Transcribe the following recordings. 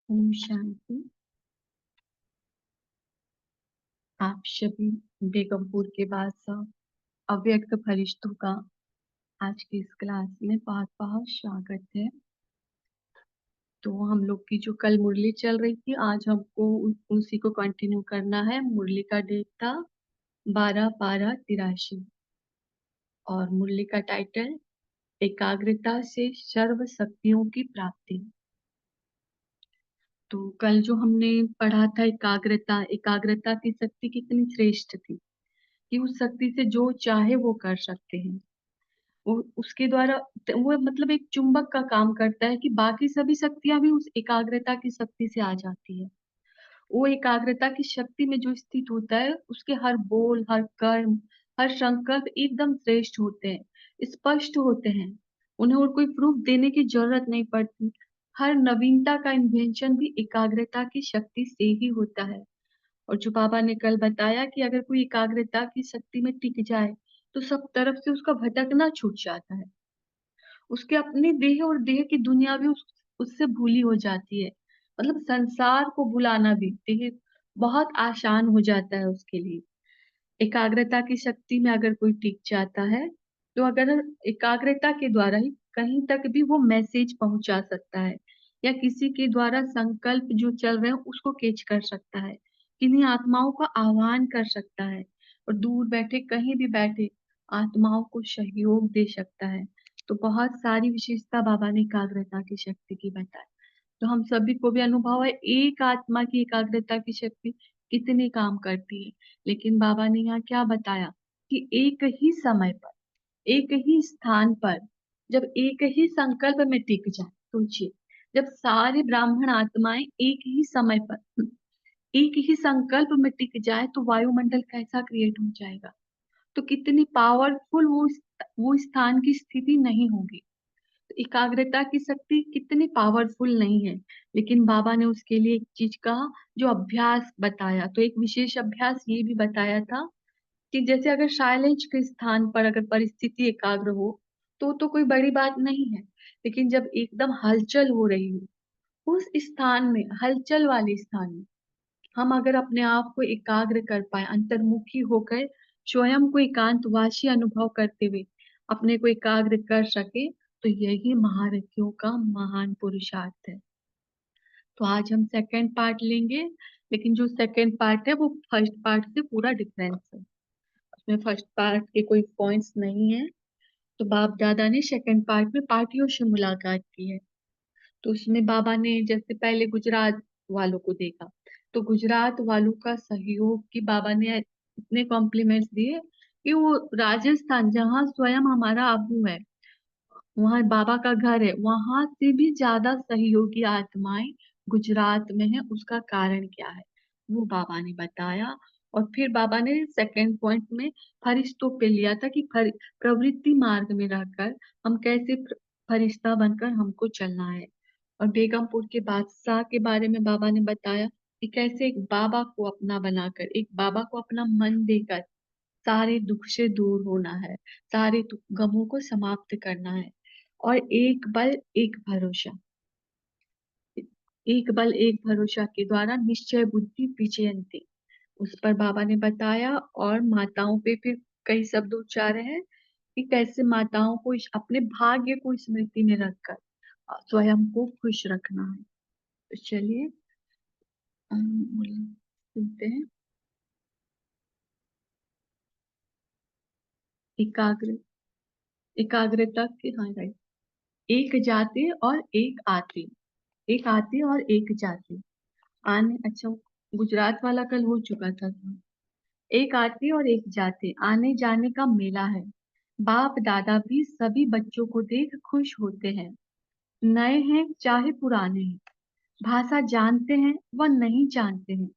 ओम शांति। आप सभी बेगमपुर के बादशाह अव्यक्त फरिश्तों का आज की इस क्लास में बहुत बहुत स्वागत है। तो हम लोग की जो कल मुरली चल रही थी, आज हमको उसी को कंटिन्यू करना है। मुरली का डेट था 12/12/83 और मुरली का टाइटल एकाग्रता से सर्व शक्तियों की प्राप्ति। तो कल जो हमने पढ़ा था एकाग्रता, एकाग्रता की शक्ति कितनी श्रेष्ठ थी कि उस शक्ति से जो चाहे वो कर सकते हैं। वो उसके द्वारा वो मतलब एक चुंबक का काम करता है कि बाकी सभी शक्तियां भी उस एकाग्रता की शक्ति से आ जाती है। वो एकाग्रता की शक्ति में जो स्थित होता है, उसके हर बोल, हर कर्म, हर संकल्प एकदम श्रेष्ठ होते हैं, स्पष्ट होते हैं। उन्हें और कोई प्रूफ देने की जरूरत नहीं पड़ती। हर नवीनता का इन्वेंशन भी एकाग्रता की शक्ति से ही होता है। और जो बाबा ने कल बताया कि अगर कोई एकाग्रता की शक्ति में टिक जाए तो सब तरफ से उसका भटकना छूट जाता है। उसके अपने देह और देह की दुनिया भी उससे भूली हो जाती है। मतलब संसार को भुलाना भी देह बहुत आसान हो जाता है उसके लिए। एकाग्रता की शक्ति में अगर कोई टिक जाता है तो अगर एकाग्रता के द्वारा ही कहीं तक भी वो मैसेज पहुंचा सकता है, या किसी के द्वारा संकल्प जो चल रहे हैं उसको कैच कर सकता है, किन्हीं आत्माओं का आह्वान कर सकता है, और दूर बैठे कहीं भी बैठे आत्माओं को सहयोग दे सकता है। तो बहुत सारी विशेषता बाबा ने एकाग्रता की शक्ति की बताई। तो हम सभी को भी अनुभव है एक आत्मा की एकाग्रता की शक्ति कितने काम करती है। लेकिन बाबा ने यहाँ क्या बताया कि एक ही समय पर, एक ही स्थान पर, जब एक ही संकल्प में टिक जाए, सोचिए, जब सारी ब्राह्मण आत्माएं एक ही समय पर एक ही संकल्प में टिक जाए तो वायुमंडल कैसा क्रिएट हो जाएगा। तो कितनी पावरफुल वो स्थान की स्थिति नहीं होगी। एकाग्रता की शक्ति कितनी पावरफुल नहीं है, लेकिन बाबा ने उसके लिए एक चीज कहा, जो अभ्यास बताया। तो एक विशेष अभ्यास ये भी बताया था कि जैसे अगर साइलेंस के स्थान पर अगर परिस्थिति एकाग्र हो तो कोई बड़ी बात नहीं है। लेकिन जब एकदम हलचल हो रही हो उस स्थान में, हलचल वाले स्थान में, हम अगर अपने आप को एकाग्र कर पाए, अंतर्मुखी होकर स्वयं को एकांतवासी अनुभव करते हुए अपने को एकाग्र कर सके, तो यही महारथियों का महान पुरुषार्थ है। तो आज हम सेकंड पार्ट लेंगे, लेकिन जो सेकंड पार्ट है वो फर्स्ट पार्ट से पूरा डिफरेंस है। उसमें फर्स्ट पार्ट के कोई पॉइंट्स नहीं है। तो बाप दादा ने सेकंड पार्ट में पार्टियों से मुलाकात की है। तो उसमें बाबा ने जैसे पहले गुजरात वालों को देखा, तो गुजरात वालों का सहयोग की बाबा ने इतने कॉम्प्लीमेंट्स दिए कि वो राजस्थान जहाँ स्वयं हमारा आबू है, वहाँ बाबा का घर है, वहां से भी ज्यादा सहयोगी आत्माएं गुजरात में है। उसका कारण क्या है वो बाबा ने बताया। और फिर बाबा ने सेकंड पॉइंट में फरिश्तों पे लिया था कि प्रवृत्ति मार्ग में रहकर हम कैसे फरिश्ता बनकर हमको चलना है। और बेगमपुर के बादशाह के बारे में बाबा ने बताया कि कैसे एक बाबा को अपना बनाकर, एक बाबा को अपना मन देकर सारे दुख से दूर होना है, सारे गमों को समाप्त करना है। और एक बल एक भरोसा, एक बल एक भरोसा के द्वारा निश्चय बुद्धि विजयंती, उस पर बाबा ने बताया। और माताओं पे फिर कई शब्द उच्चारे हैं कि कैसे माताओं को अपने भाग्य को स्मृति में रखकर स्वयं को खुश रखना है। तो चलिए सुनते हैं। एकाग्र एकाग्रता के, हाँ राइट। एक जाति और एक आती, एक आती और एक जाति आने, अच्छा, गुजरात वाला कल हो चुका था। एक आती और एक जाती आने जाने का मेला है। बाप दादा भी सभी बच्चों को देख खुश होते हैं। नए हैं चाहे पुराने हैं, भाषा जानते हैं व नहीं जानते हैं,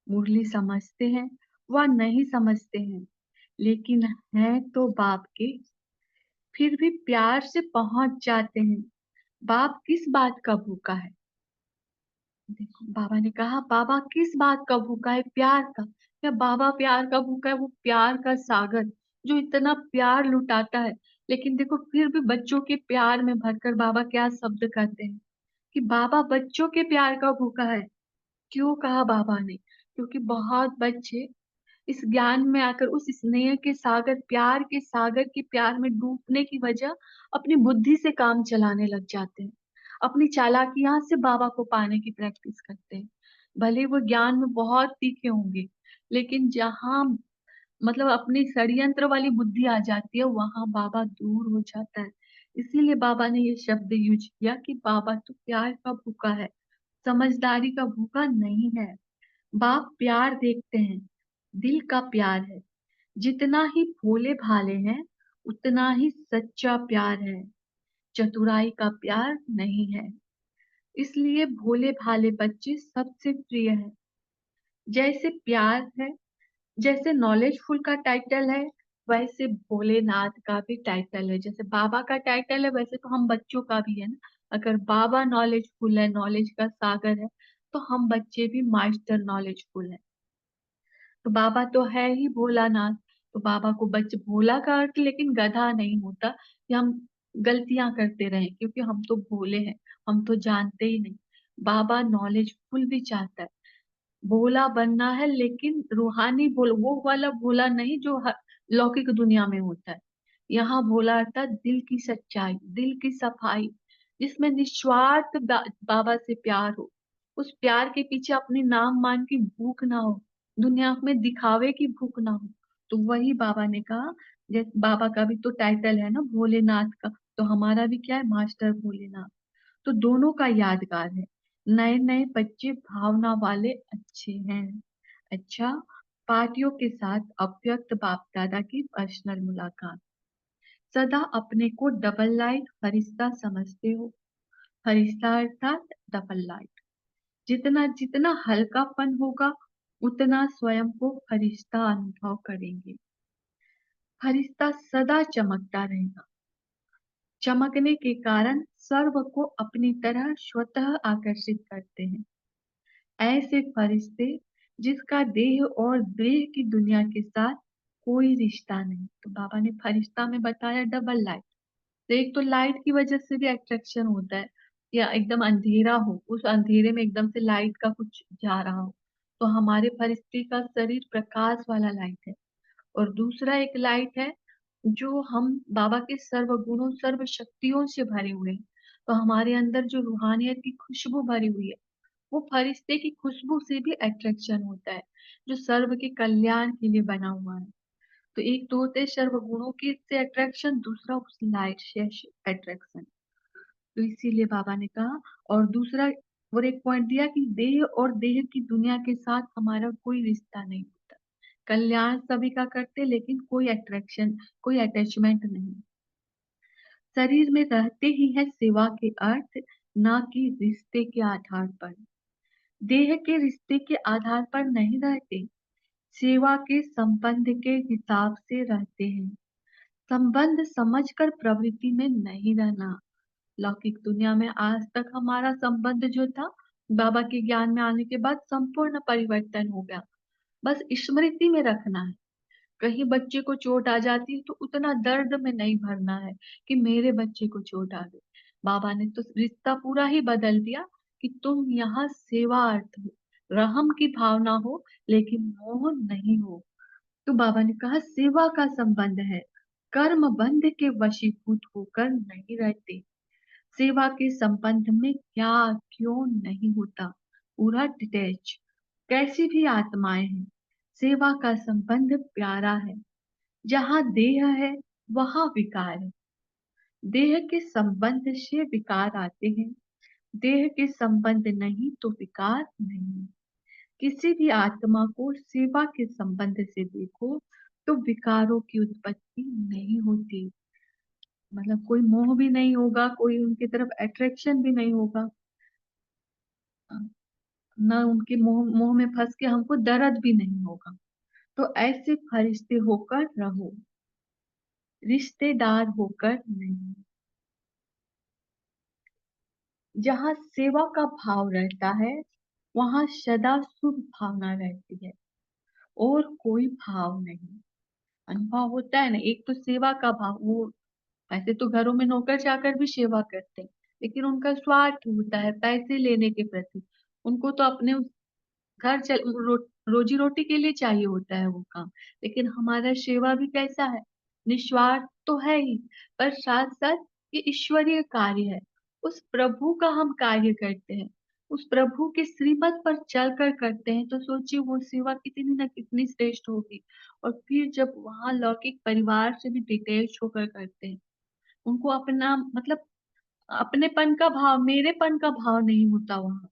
मुरली समझते हैं व नहीं समझते हैं, लेकिन है तो बाप के, फिर भी प्यार से पहुंच जाते हैं। बाप किस बात का भूखा है। देखो बाबा ने कहा बाबा किस बात का भूखा है, प्यार का। क्या बाबा प्यार का भूखा है, वो प्यार का सागर जो इतना प्यार लुटाता है। लेकिन देखो फिर भी बच्चों के प्यार में भरकर बाबा क्या शब्द कहते हैं कि बाबा बच्चों के प्यार का भूखा है। क्यों कहा बाबा ने? क्योंकि बहुत बच्चे इस ज्ञान में आकर उस स्नेह के सागर, प्यार के सागर के प्यार में डूबने की वजह अपनी बुद्धि से काम चलाने लग जाते हैं, अपनी चालाकियां से बाबा को पाने की प्रैक्टिस करते हैं। भले वो ज्ञान में बहुत तीखे होंगे, लेकिन जहां मतलब अपनी षड्यंत्र वाली बुद्धि आ जाती है, वहां बाबा दूर हो जाता है। इसीलिए बाबा ने ये शब्द यूज किया कि बाबा तो प्यार का भूखा है, समझदारी का भूखा नहीं है। बाप प्यार देखते हैं, दिल का प्यार है। जितना ही भोले भाले हैं, उतना ही सच्चा प्यार है। चतुराई का प्यार नहीं है। इसलिए भोले भाले बच्चे सबसे प्रिय है। जैसे प्यार है, जैसे नॉलेजफुल का टाइटल है, वैसे भोलेनाथ का भी टाइटल है। जैसे बाबा का टाइटल है, वैसे तो हम बच्चों का भी है ना। अगर बाबा नॉलेजफुल है, नॉलेज का सागर है, तो हम बच्चे भी मास्टर नॉलेजफुल है। तो बाबा तो है ही भोलानाथ। तो बाबा को बच्चे भोला का अर्थ लेकिन गधा नहीं होता कि हम गलतियां करते रहें, क्योंकि हम तो भोले हैं, हम तो जानते ही नहीं। बाबा नॉलेजफुल भी चाहता है। भोला बनना है, लेकिन रूहानी भोला, वो वाला भोला नहीं जो लौकिक दुनिया में होता है। यहाँ भोला अर्थात दिल की सच्चाई, दिल की सफाई, जिसमें निस्वार्थ बाबा से प्यार हो। उस प्यार के पीछे अपनी नाम मान की भूख ना हो, दुनिया में दिखावे की भूख ना हो। तो वही बाबा ने कहा, जैसे बाबा का भी तो टाइटल है ना भोलेनाथ का, तो हमारा भी क्या है, मास्टर भोलेनाथ। तो दोनों का यादगार है। नए नए बच्चे भावना वाले अच्छे हैं। अच्छा, पार्टियों के साथ अव्यक्त बाप दादा की पर्सनल मुलाकात। सदा अपने को डबल लाइट फरिश्ता समझते हो। फरिश्ता अर्थात डबल लाइट। जितना जितना हल्कापन होगा, उतना स्वयं को फरिश्ता अनुभव करेंगे। फरिश्ता सदा चमकता रहेगा। चमकने के कारण सर्व को अपनी तरह स्वतः आकर्षित करते हैं। ऐसे फरिश्ते जिसका देह और देह की दुनिया के साथ कोई रिश्ता नहीं। तो बाबा ने फरिश्ता में बताया डबल लाइट। तो एक तो लाइट की वजह से भी अट्रैक्शन होता है, या एकदम अंधेरा हो, उस अंधेरे में एकदम से लाइट का कुछ जा रहा हो, तो हमारे फरिश्ते का शरीर प्रकाश वाला लाइट है। और दूसरा एक लाइट है जो हम बाबा के सर्व गुणों सर्व शक्तियों से भरे हुए हैं। तो हमारे अंदर जो रूहानियत की खुशबू भरी हुई है, वो फरिश्ते की खुशबू से भी अट्रैक्शन होता है, जो सर्व के कल्याण के लिए बना हुआ है। तो एक तो होते हैं सर्व गुणों की से अट्रैक्शन, दूसरा उस लाइट से अट्रैक्शन। तो इसीलिए बाबा ने कहा, और दूसरा और एक पॉइंट दिया कि देह और देह की दुनिया के साथ हमारा कोई रिश्ता नहीं होता। कल्याण सभी का करते, लेकिन कोई अट्रैक्शन, कोई अटैचमेंट नहीं। शरीर में रहते ही है सेवा के अर्थ, ना कि रिश्ते के आधार पर। देह के रिश्ते के आधार पर नहीं रहते, सेवा के संबंध के हिसाब से रहते हैं। संबंध समझकर प्रवृत्ति में नहीं रहना। लौकिक दुनिया में आज तक हमारा संबंध जो था, बाबा के ज्ञान में आने के बाद संपूर्ण परिवर्तन हो गया। बस स्मृति में रखना है। कहीं बच्चे को चोट आ जाती है तो उतना दर्द में नहीं भरना है कि मेरे बच्चे को चोट आ गई। बाबा ने तो रिश्ता पूरा ही बदल दिया कि तुम यहाँ सेवा अर्थ हो, रहम की भावना हो, लेकिन मोह नहीं हो। तो बाबा ने कहा सेवा का संबंध है, कर्म बंध के वशीभूत होकर नहीं रहते। सेवा के संबंध में क्या क्यों नहीं होता, पूरा डिटेच। कैसी भी आत्माएं हैं, सेवा का संबंध प्यारा है। जहाँ देह है, वहाँ विकार है। देह के संबंध से विकार आते हैं, देह के संबंध नहीं तो विकार नहीं। किसी भी आत्मा को सेवा के संबंध से देखो तो विकारों की उत्पत्ति नहीं होती। मतलब कोई मोह भी नहीं होगा, कोई उनकी तरफ अट्रैक्शन भी नहीं होगा, न उनके मोह मोह में फंस के हमको दर्द भी नहीं होगा। तो ऐसे फरिश्ते होकर रहो, रिश्तेदार होकर नहीं। जहाँ सेवा का भाव रहता है, वहां सदा शुभ भावना रहती है, और कोई भाव नहीं। अनुभव होता है ना, एक तो सेवा का भाव, वो ऐसे तो घरों में नौकर चाकर भी सेवा करते हैं, लेकिन उनका स्वार्थ होता है पैसे लेने के प्रति। उनको तो अपने घर चल रोजी रोटी के लिए चाहिए होता है वो काम। लेकिन हमारा सेवा भी कैसा है, निस्वार्थ तो है ही, पर साथ साथ ये ईश्वरीय कार्य है। उस प्रभु का हम कार्य करते हैं, उस प्रभु के श्रीमत पर चलकर करते हैं, तो सोचिए वो सेवा कितनी ना कितनी श्रेष्ठ होगी। और फिर जब वहां लौकिक परिवार से भी डिटेच होकर करते हैं, उनको अपना मतलब अपनेपन का भाव, मेरेपन का भाव नहीं होता वहां,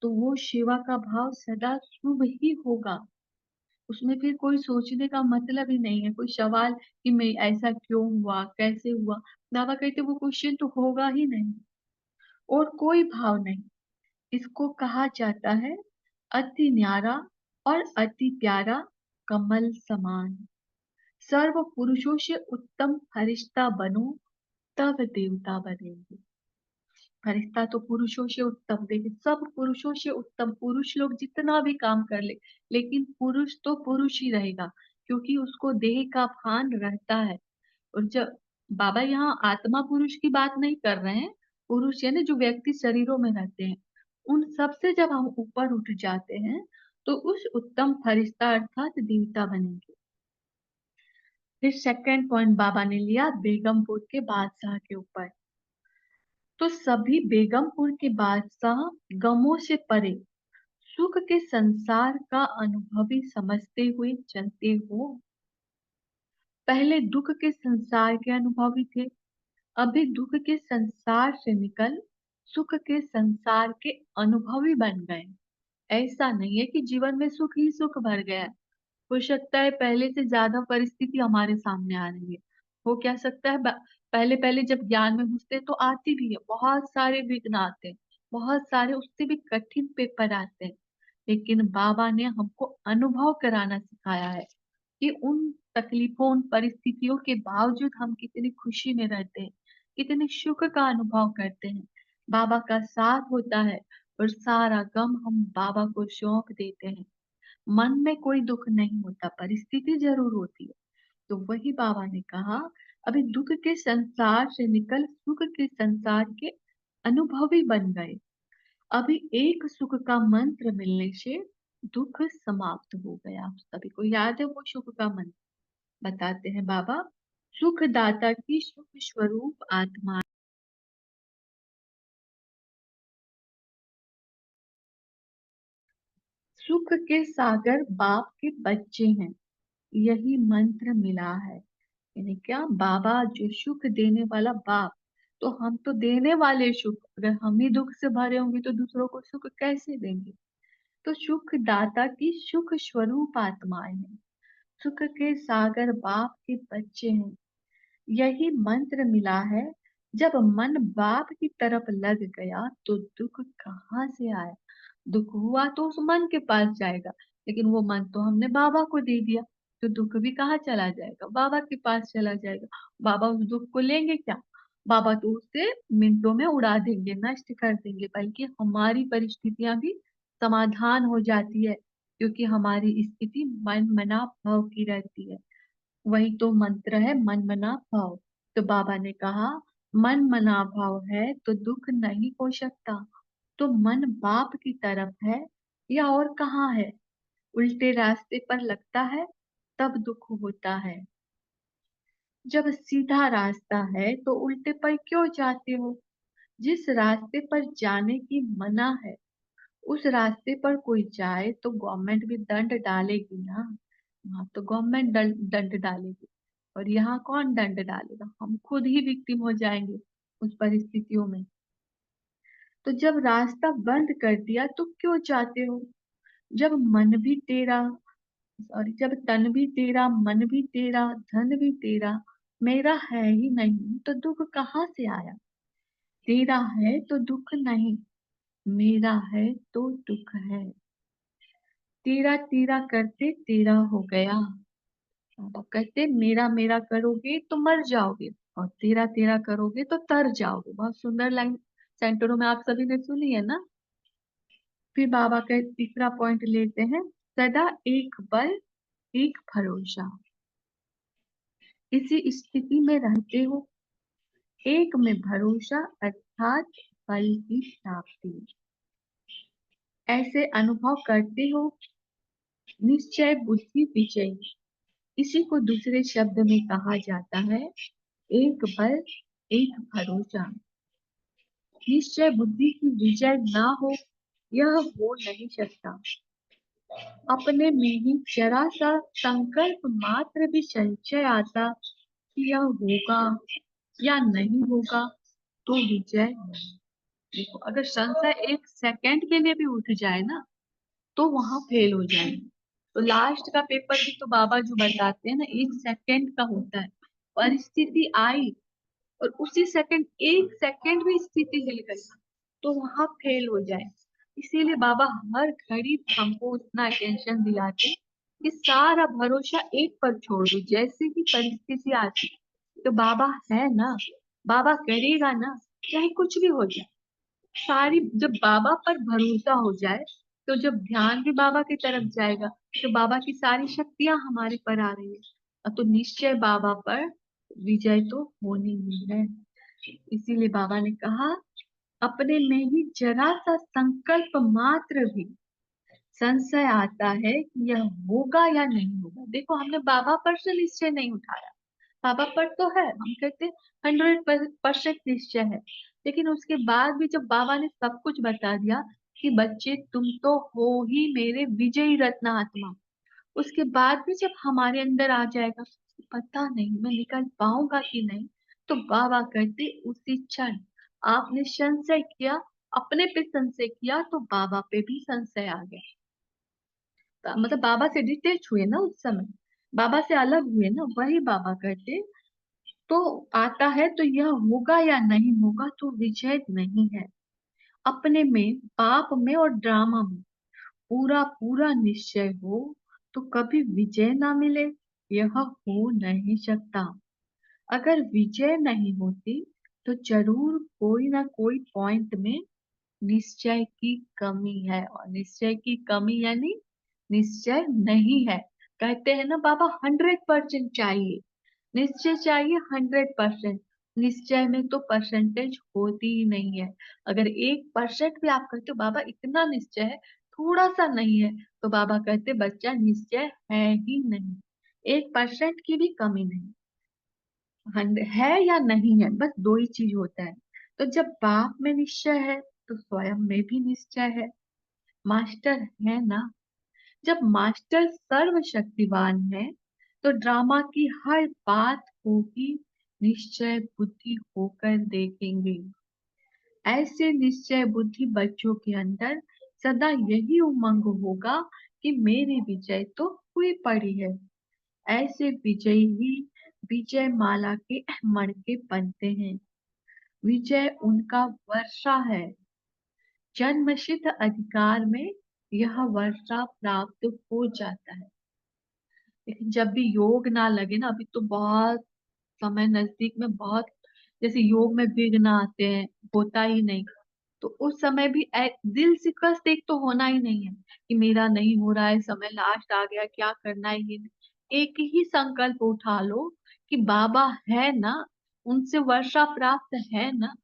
तो वो सेवा का भाव सदा शुभ ही होगा। उसमें फिर कोई सोचने का मतलब ही नहीं है, कोई सवाल कि मैं ऐसा क्यों हुआ, कैसे हुआ। बाबा कहते वो क्वेश्चन तो होगा ही नहीं, और कोई भाव नहीं। इसको कहा जाता है अति न्यारा और अति प्यारा कमल समान। सर्व पुरुषों से उत्तम फरिश्ता बनो, तब देवता बनेंगे। फरिश्ता तो पुरुषों से उत्तम, लेकिन सब पुरुषों से उत्तम। पुरुष लोग जितना भी काम कर ले, लेकिन पुरुष तो पुरुष ही रहेगा, क्योंकि उसको देह का भान रहता है। और जब बाबा यहाँ आत्मा पुरुष की बात नहीं कर रहे हैं, पुरुष यानी जो व्यक्ति शरीरों में रहते हैं, उन सब से जब हम ऊपर उठ जाते हैं, तो उस उत्तम फरिश्ता अर्थात देवता बनेंगे। फिर सेकंड पॉइंट बाबा ने लिया बेगमपुर के बादशाह के ऊपर। तो सभी बेगमपुर के बादशाह गमों से परे सुख के संसार का अनुभवी समझते हुए चलते हो। पहले दुख के संसार के अनुभवी थे, अभी दुख के संसार से निकल सुख के संसार के अनुभवी बन गए। ऐसा नहीं है कि जीवन में सुख ही सुख भर गया है। हो सकता है पहले से ज्यादा परिस्थिति हमारे सामने आ रही है। हो क्या सकता है, पहले पहले जब ज्ञान में घुसते हैं तो आती भी है, बहुत सारे विघ्न आते हैं, बहुत सारे उससे भी कठिन पेपर आते हैं। लेकिन बाबा ने हमको अनुभव कराना सिखाया है कि उन तकलीफों, उन परिस्थितियों के बावजूद हम कितनी खुशी में रहते हैं, कितने सुख का अनुभव करते हैं। बाबा का साथ होता है और सारा गम हम बाबा को सौंप देते हैं। मन में कोई दुख नहीं होता, परिस्थिति जरूर होती है। तो वही बाबा ने कहा अभी दुख के संसार से निकल सुख के संसार के अनुभवी बन गए। अभी एक सुख का मंत्र मिलने से दुख समाप्त हो गया। आप सभी को याद है वो सुख का मंत्र? बताते हैं बाबा, सुख दाता की सुख स्वरूप आत्मा। सुख के सागर बाप के बच्चे हैं, यही मंत्र मिला है। यानी क्या, बाबा जो सुख देने वाला बाप, तो हम तो देने वाले सुख। अगर हम ही दुख से भरे होंगे तो दूसरों को सुख कैसे देंगे? तो सुख दाता की सुख स्वरूप आत्माएं हैं, सुख के सागर बाप के बच्चे हैं। यही मंत्र मिला है। जब मन बाप की तरफ लग गया तो दुख कहाँ से आया? दुख हुआ तो उस मन के पास जाएगा, लेकिन वो मन तो हमने बाबा को दे दिया, तो दुख भी कहाँ चला जाएगा? बाबा के पास चला जाएगा। बाबा उस दुख को लेंगे क्या? बाबा तो उसे मिनटों में उड़ा देंगे, नष्ट कर देंगे। बल्कि हमारी परिस्थितियां भी समाधान हो जाती है, क्योंकि हमारी स्थिति मन मना भाव की रहती है। वही तो मंत्र है, मन मना भाव। तो बाबा ने कहा मन मना भाव है तो दुख नहीं हो सकता। तो मन बाप की तरफ है या और कहाँ है? उल्टे रास्ते पर लगता है तब दुख होता है। जब सीधा रास्ता है तो उल्टे पर क्यों जाते हो? जिस रास्ते पर जाने की मना है, उस रास्ते पर कोई जाए तो गवर्नमेंट भी दंड डालेगी ना। वहां तो गवर्नमेंट दंड डालेगी, और यहाँ कौन दंड डालेगा? हम खुद ही विक्टिम हो जाएंगे उस परिस्थितियों में। तो जब रास्ता बंद कर दिया तो क्यों चाहते हो? जब मन भी तेरा, सॉरी, जब तन भी तेरा, मन भी तेरा, धन भी तेरा, मेरा है ही नहीं तो दुख कहाँ से आया? तेरा है तो दुख नहीं, मेरा है तो दुख है। तेरा तेरा करते तेरा हो गया। बाबा कहते मेरा मेरा करोगे तो मर जाओगे, और तेरा तेरा करोगे तो तर जाओगे। बहुत सुंदर लाइन सेंटरों में आप सभी ने सुनी है ना। फिर बाबा का तीसरा पॉइंट लेते हैं, सदा एक बल एक भरोसा। इसी स्थिति में रहते हो, एक में भरोसा अर्थात फल की प्राप्ति। ऐसे अनुभव करते हो निश्चय बुद्धि विजयी। इसी को दूसरे शब्द में कहा जाता है एक बल एक भरोसा। निश्चय बुद्धि की विजय ना हो, यह हो नहीं सकता। अपने में ही जरा सा संकल्प मात्र भी संशय आता कि यह होगा या नहीं होगा तो विजय नहीं। देखो, अगर संशय एक सेकंड के लिए भी उठ जाए ना तो वहां फेल हो जाए। तो लास्ट का पेपर भी तो बाबा जो बताते हैं ना, एक सेकंड का होता है। परिस्थिति आई और उसी सेकंड, एक सेकंड भी स्थिति हिल गई तो वहां फेल हो जाए। इसीलिए बाबा हर घड़ी हमको उतना अटेंशन दिलाते कि सारा भरोसा एक पर छोड़ दो। जैसे ही परिस्थिति आती तो बाबा है ना, बाबा करेगा ना, चाहे कुछ भी हो जाए। सारी जब बाबा पर भरोसा हो जाए तो जब ध्यान भी बाबा की तरफ जाएगा तो बाबा की सारी शक्तियां हमारे पर आ रही है, तो निश्चय बाबा पर विजय तो होनी ही है। इसीलिए बाबा ने कहा अपने में ही जरा सा संकल्प मात्र भी संशय आता है कि यह होगा या नहीं होगा। देखो, हमने बाबा पर से निश्चय नहीं उठाया, बाबा पर तो है, हम कहते 100% निश्चय है। लेकिन उसके बाद भी जब बाबा ने सब कुछ बता दिया कि बच्चे तुम तो हो ही मेरे विजयी रत्न आत्मा, उसके बाद भी जब हमारे अंदर आ जाएगा पता नहीं मैं निकल पाऊंगा कि नहीं, तो बाबा कहते उसी क्षण आपने संशय किया, अपने पे संशय किया तो बाबा पे भी संशय आ गया। मतलब बाबा से डिटेच हुए ना, उस समय बाबा से अलग हुए ना, वही बाबा कहते तो आता है तो यह होगा या नहीं होगा तो विजय नहीं है। अपने में, पाप में और ड्रामा में पूरा पूरा निश्चय हो तो कभी विजय ना मिले, यह हो नहीं सकता। अगर विजय नहीं होती तो जरूर कोई ना कोई पॉइंट में निश्चय की कमी है, और निश्चय की कमी यानी निश्चय नहीं है। कहते हैं ना बाबा 100% चाहिए, निश्चय चाहिए 100%। निश्चय में तो परसेंटेज होती ही नहीं है। अगर 1% भी आप कहते हो बाबा इतना निश्चय है, थोड़ा सा नहीं है, तो बाबा कहते बच्चा निश्चय है ही नहीं। 1% की भी कमी नहीं, है या नहीं है, बस दो ही चीज होता है। तो जब बाप में निश्चय है तो स्वयं में भी निश्चय है। मास्टर है ना, जब मास्टर सर्वशक्तिवान है तो ड्रामा की हर बात को ही निश्चय बुद्धि होकर देखेंगे। ऐसे निश्चय बुद्धि बच्चों के अंदर सदा यही उमंग होगा कि मेरी विजय तो हुई पड़ी है। ऐसे विजयी ही विजय माला के मणके बनते हैं। विजय उनका वर्षा है, जन्मसिद्ध अधिकार में यह वर्षा प्राप्त हो जाता है। लेकिन जब भी योग ना लगे ना, अभी तो बहुत समय नजदीक में, बहुत जैसे योग में विघ्न आते हैं, होता ही नहीं, तो उस समय भी दिल से कष्ट एक तो होना ही नहीं है कि मेरा नहीं हो रहा है, समय लास्ट आ गया, क्या करना है ये नहीं। एक ही संकल्प उठा लो कि बाबा है ना, उनसे वर्षा प्राप्त है ना,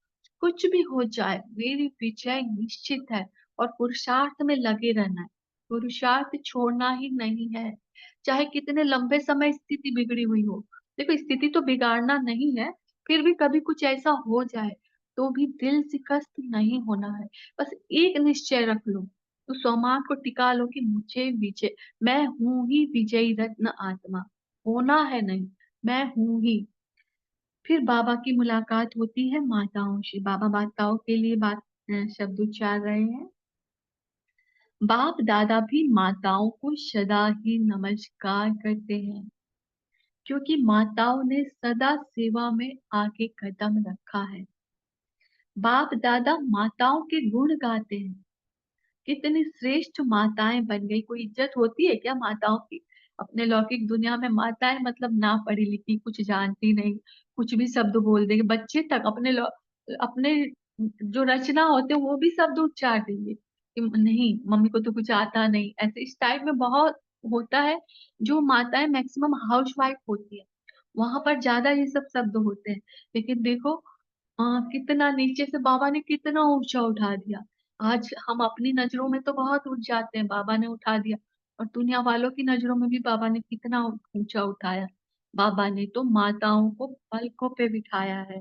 कुछ भी हो जाए मेरी विजय निश्चित है। और पुरुषार्थ में लगे रहना है, पुरुषार्थ छोड़ना ही नहीं है, चाहे कितने लंबे समय स्थिति बिगड़ी हुई हो। देखो, स्थिति तो बिगाड़ना नहीं है, फिर भी कभी कुछ ऐसा हो जाए तो भी दिल से कष्ट नहीं होना है। बस एक निश्चय रख लो, तो सोमान को टिका लो कि मुझे विजय, मैं हूं ही विजयी रत्न आत्मा, होना है नहीं, मैं हूं ही। फिर बाबा की मुलाकात होती है माताओं से। बाबा माताओं के लिए बात शब्द उच्चार रहे हैं। बाप दादा भी माताओं को सदा ही नमस्कार करते हैं, क्योंकि माताओं ने सदा सेवा में आगे कदम रखा है। बाप दादा माताओं के गुण गाते हैं, कितनी श्रेष्ठ माताएं बन गई। कोई इज्जत होती है क्या माताओं की? अपने लौकिक दुनिया में माताएं मतलब ना पढ़ी लिखी, कुछ जानती नहीं, कुछ भी शब्द बोल देंगे, बच्चे तक अपने जो रचना होते हैं वो भी शब्द उच्चार देंगे कि नहीं मम्मी को तो कुछ आता नहीं, ऐसे इस टाइप में बहुत होता है। जो माताएं मैक्सिमम हाउस वाइफ होती है वहां पर ज्यादा ये सब शब्द होते हैं। लेकिन देखो, कितना नीचे से बाबा ने कितना ऊंचा उठा दिया। आज हम अपनी नजरों में तो बहुत उठ जाते हैं, बाबा ने उठा दिया। और दुनिया वालों की नजरों में भी बाबा ने कितना ऊंचा उठाया। बाबा ने तो माताओं को पलकों पे बिठाया है।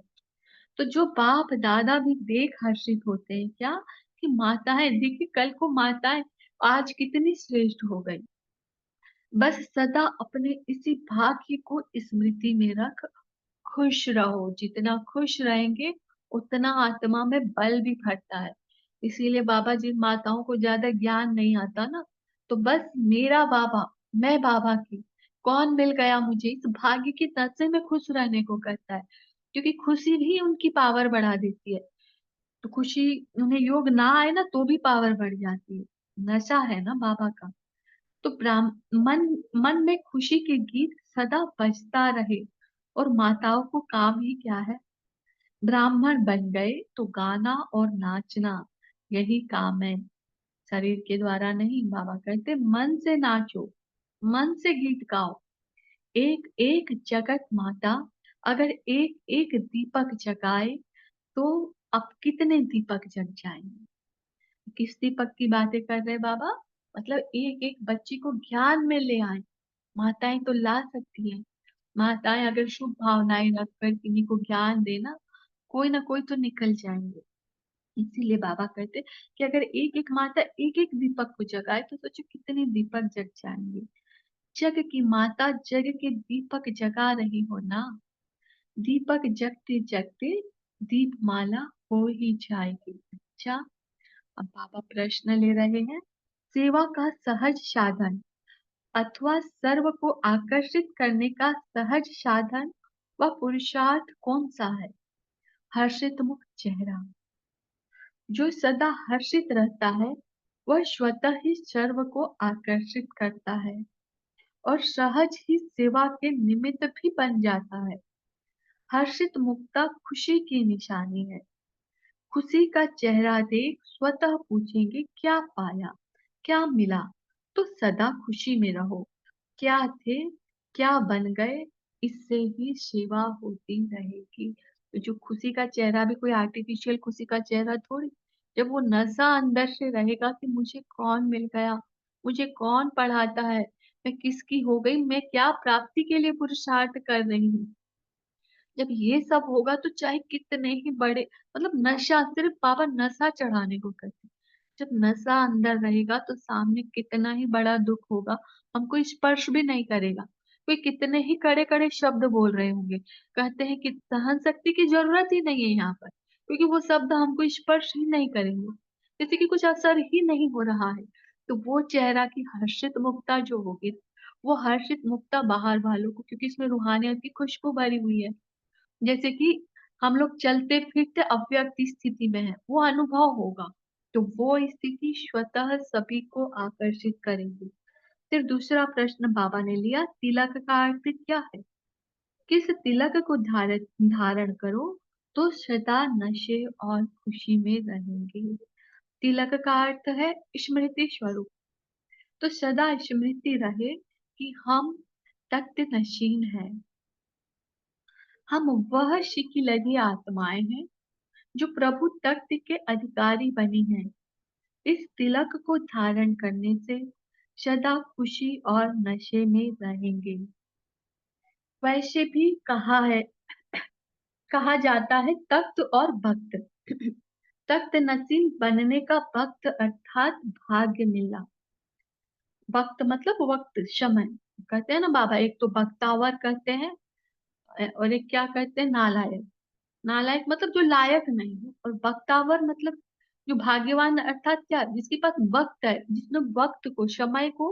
तो जो बाप दादा भी देख हर्षित होते हैं क्या, कि माताएं, देखिए कल को माताएं आज कितनी श्रेष्ठ हो गई। बस सदा अपने इसी भाग्य को स्मृति में रख खुश रहो। जितना खुश रहेंगे उतना आत्मा में बल भी बढ़ता है। इसीलिए बाबा, जिन माताओं को ज्यादा ज्ञान नहीं आता ना, तो बस मेरा बाबा, मैं बाबा की कौन मिल गया मुझे, इस भाग्य की नशे में खुश रहने को कहता है। क्योंकि खुशी भी उनकी पावर बढ़ा देती है। तो खुशी, उन्हें योग ना आए ना तो भी पावर बढ़ जाती है। नशा है ना बाबा का। तो मन मन में खुशी के गीत सदा बजता रहे। और माताओं को काम ही क्या है, ब्राह्मण बन गए तो गाना और नाचना, यही काम है। शरीर के द्वारा नहीं, बाबा कहते मन से नाचो, मन से गीत गाओ। एक एक जगत माता अगर एक एक दीपक जगाए, तो अब कितने दीपक जग जाएंगे। किस दीपक की बातें कर रहे बाबा, मतलब एक एक बच्ची को ज्ञान में ले आए। माताएं तो ला सकती हैं। माताएं अगर शुभ भावनाएं रखकर किन्हीं को ज्ञान देना, कोई ना कोई तो निकल जाएंगे। इसीलिए बाबा कहते कि अगर एक एक माता एक एक दीपक को जगाए, तो सोचो कितने दीपक जग जाएंगे। जग की माता जग के दीपक जगा रही हो ना। दीपक जगते जगते दीपमाला हो ही जाएगी। अच्छा, अब बाबा प्रश्न ले रहे हैं। सेवा का सहज साधन अथवा सर्व को आकर्षित करने का सहज साधन व पुरुषार्थ कौन सा है। हर्षित मुख चेहरा, जो सदा हर्षित रहता है वह स्वतः ही सर्व को आकर्षित करता है और सहज ही सेवा के निमित्त भी बन जाता है। हर्षित मुक्ता खुशी की निशानी है। खुशी का चेहरा देख स्वतः पूछेंगे क्या पाया, क्या मिला। तो सदा खुशी में रहो। क्या थे, क्या बन गए, इससे ही सेवा होती रहेगी। तो जो खुशी का चेहरा भी कोई आर्टिफिशियल खुशी का चेहरा थोड़ी। जब वो नशा अंदर से रहेगा कि मुझे कौन मिल गया, मुझे कौन पढ़ाता है, मैं किसकी हो गई, मैं क्या प्राप्ति के लिए पुरुषार्थ कर रही हूँ। जब ये सब होगा तो चाहे कितने ही बड़े, मतलब नशा, सिर्फ बाबा नशा चढ़ाने को कहते हैं। जब नशा अंदर रहेगा तो सामने कितना ही बड़ा दुख होगा, हमको स्पर्श भी नहीं करेगा। कोई कितने ही कड़े कड़े शब्द बोल रहे होंगे, कहते हैं कि सहन शक्ति की जरूरत ही नहीं है यहाँ पर, क्योंकि वो शब्द हमको स्पर्श ही नहीं करेंगे, जैसे कि कुछ असर ही नहीं हो रहा है। तो वो चेहरा की हर्षित मुक्ता जो होगी, वो हर्षित मुक्ता बाहर वालों को, क्योंकि इसमें रूहानियत की खुशबू भरी हुई है। जैसे कि हम लोग चलते फिरते अव्यक्त स्थिति में है, वो अनुभव होगा। तो वो स्थिति स्वतः सभी को आकर्षित करेगी। फिर दूसरा प्रश्न बाबा ने लिया, तिलक का अर्थ क्या है। किस तिलक को धारण धारण करो तो सदा नशे और खुशी में रहेंगे। तिलक का अर्थ है स्मृति स्वरूप। तो सदा स्मृति रहे कि हम तख्त नशीन है। हम वह शिकी लगी आत्माएं हैं जो प्रभु तख्त के अधिकारी बनी हैं। इस तिलक को धारण करने से सदा खुशी और नशे में रहेंगे। वैसे भी कहा जाता है तख्त और भक्त। तख्त नसीब बनने का वक्त अर्थात भाग्य मिला। वक्त मतलब वक्त, समय। कहते हैं ना बाबा, एक तो बख्तावर कहते हैं और एक क्या कहते हैं, नालायक। नालायक मतलब जो लायक नहीं है, और बख्तावर मतलब जो भाग्यवान, अर्थात क्या, जिसके पास वक्त है, जिसने वक्त को, समय को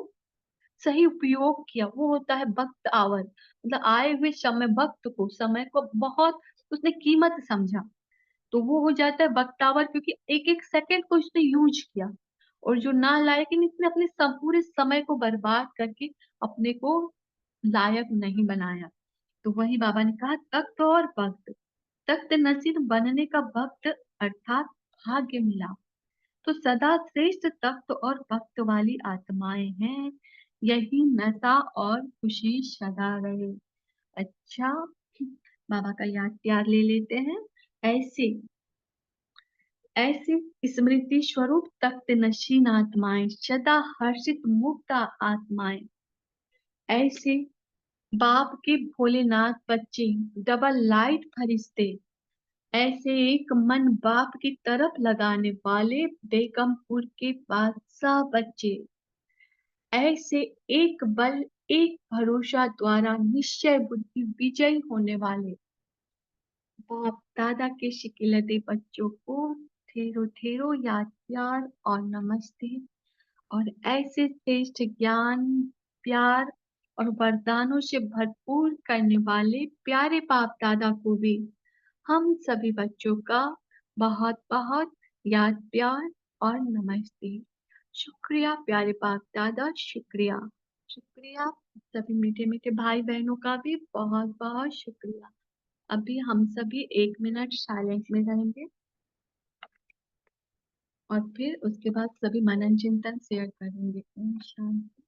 सही उपयोग किया, वो होता है वक्त आवर। मतलब आए हुए समय, वक्त को, समय को बहुत उसने कीमत समझा, तो वो हो जाता है बख्तावर, क्योंकि एक एक सेकंड को उसने यूज किया। और जो नालायक है, इसने अपने पूरे समय को बर्बाद करके अपने को लायक नहीं बनाया। तो वही बाबा ने कहा, तख्त और वक्त, तख्त नसीब बनने का वक्त अर्थात भाग्य मिला। तो सदा श्रेष्ठ तख्त और वक्त वाली आत्माएं हैं। यही नशा और खुशी सदा रहे। अच्छा, बाबा का याद प्यार ले लेते हैं। ऐसे ऐसे स्मृति स्वरूप तख्त नशीन आत्माएं, सदा हर्षित मुक्त आत्माएं, ऐसे बाप के भोलेनाथ बच्चे, डबल लाइट फरिश्ते, ऐसे एक मन बाप की तरफ लगाने वाले बेगमपुर के बादशाह बच्चे, ऐसे एक बल एक भरोसा द्वारा निश्चय बुद्धि विजयी होने वाले बाप दादा के शिकिलते बच्चों को ठेरो ठेरो याद प्यार और नमस्ते। और ऐसे श्रेष्ठ ज्ञान, प्यार और वरदानों से भरपूर करने वाले प्यारे बाप दादा को भी हम सभी बच्चों का बहुत बहुत याद प्यार और नमस्ते। शुक्रिया प्यारे बाप दादा, शुक्रिया। शुक्रिया सभी मीठे मीठे भाई बहनों का भी बहुत बहुत शुक्रिया। अभी हम सभी 1 मिनट साइलेंट में रहेंगे और फिर उसके बाद सभी मनन चिंतन शेयर करेंगे। ओम शांति।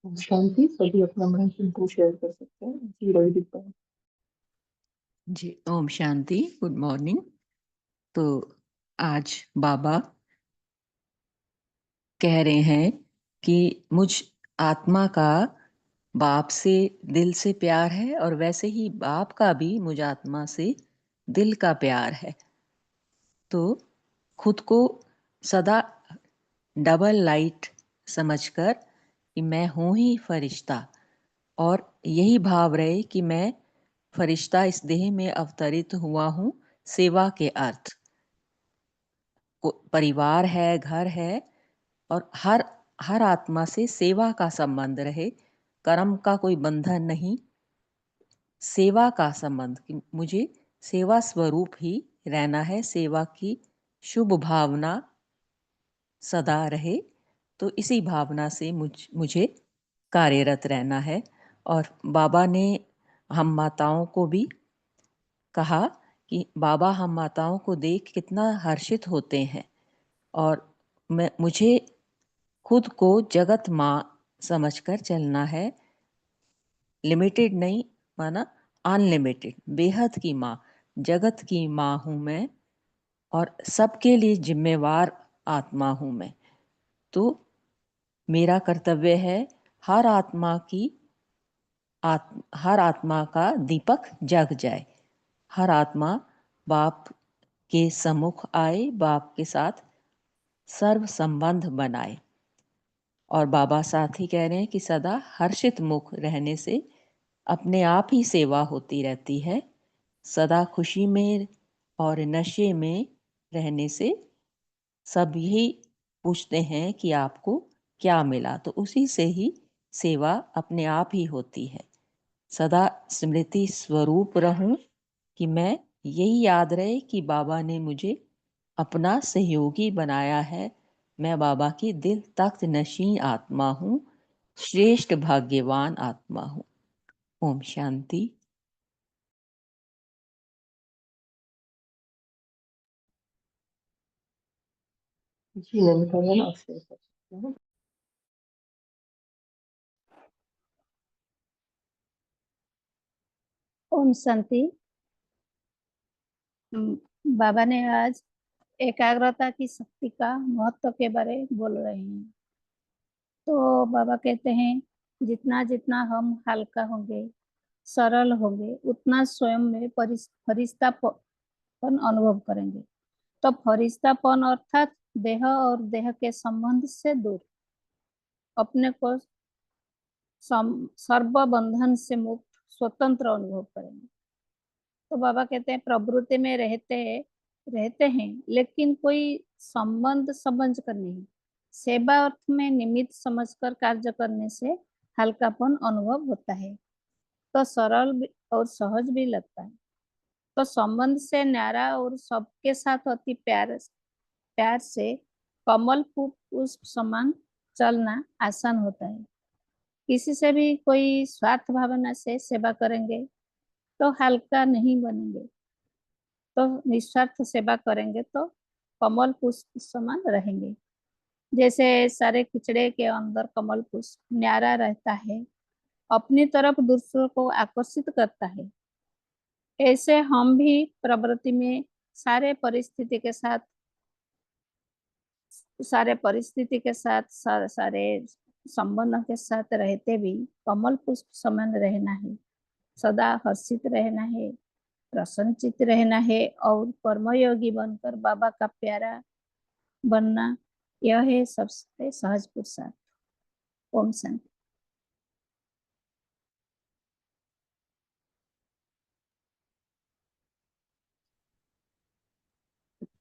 शांति। सभी अपना मन चिंतन शेयर कर सकते हैं। जी रवि दीपा। जी ओम शांति। Good morning. तो आज बाबा कह रहे हैं कि मुझ आत्मा का बाप से दिल से प्यार है और वैसे ही बाप का भी मुझ आत्मा से दिल का प्यार है। तो खुद को सदा डबल लाइट समझकर कि मैं हूँ ही फरिश्ता, और यही भाव रहे कि मैं फरिश्ता इस देह में अवतरित हुआ हूँ सेवा के अर्थ। परिवार है, घर है, और हर आत्मा से सेवा का संबंध रहे, कर्म का कोई बंधन नहीं, सेवा का संबंध कि मुझे सेवा स्वरूप ही रहना है, सेवा की शुभ भावना सदा रहे। तो इसी भावना से मुझे कार्यरत रहना है। और बाबा ने हम माताओं को भी कहा कि बाबा हम माताओं को देख कितना हर्षित होते हैं, और मुझे खुद को जगत माँ समझकर चलना है। लिमिटेड नहीं, माना अनलिमिटेड, बेहद की माँ, जगत की माँ हूँ मैं, और सबके लिए जिम्मेवार आत्मा हूँ मैं। तो मेरा कर्तव्य है हर आत्मा की हर आत्मा का दीपक जग जाए, हर आत्मा बाप के सम्मुख आए, बाप के साथ सर्व संबंध बनाए। और बाबा साथ ही कह रहे हैं कि सदा हर्षित मुख रहने से अपने आप ही सेवा होती रहती है। सदा खुशी में और नशे में रहने से सब यही पूछते हैं कि आपको क्या मिला, तो उसी से ही सेवा अपने आप ही होती है। सदा स्मृति स्वरूप रहूं कि मैं यही याद रहे कि बाबा ने मुझे अपना सहयोगी बनाया है, मैं बाबा की दिल तख्त नशीं आत्मा हूँ, श्रेष्ठ भाग्यवान आत्मा हूँ। ओम शांति। जी नमिता मैम, आप शेयर कर सकते हैं। ओम शांति। बाबा ने आज एकाग्रता की शक्ति का महत्व के बारे में बोल रहे हैं। तो बाबा कहते हैं जितना जितना हम हल्का होंगे, सरल होंगे, उतना स्वयं में फरिश्तापन अनुभव करेंगे। तो फरिश्तापन अर्थात देह और देह के संबंध से दूर, अपने को सर्व बंधन से मुक्त स्वतंत्र अनुभव करेंगे। तो बाबा कहते हैं प्रवृत्ति में रहते हैं, लेकिन कोई संबंध समझ कर नहीं, सेवा अर्थ में निमित्त समझकर कार्य करने से हल्कापन अनुभव होता है, तो और सहज भी लगता है। तो संबंध से न्यारा और सबके साथ अति प्यार से कमल पुष्प समान चलना आसान होता है। किसी से भी कोई स्वार्थ भावना से सेवा करेंगे तो हल्का नहीं बनेंगे, तो निस्वार्थ सेवा करेंगे तो कमल पुष्प समान रहेंगे। जैसे सारे खिचड़े के अंदर कमल पुष्प न्यारा रहता है, अपनी तरफ दूसरों को आकर्षित करता है, ऐसे हम भी प्रवृत्ति में सारे परिस्थिति के साथ सारे संबंधों के साथ रहते भी कमल पुष्प समान रहना है, सदा हर्षित रहना है, प्रसन्नचित रहना है और कर्मयोगी बनकर बाबा का प्यारा बनना, यह है सबसे सहज पुरुषार्थ। ओम शांति।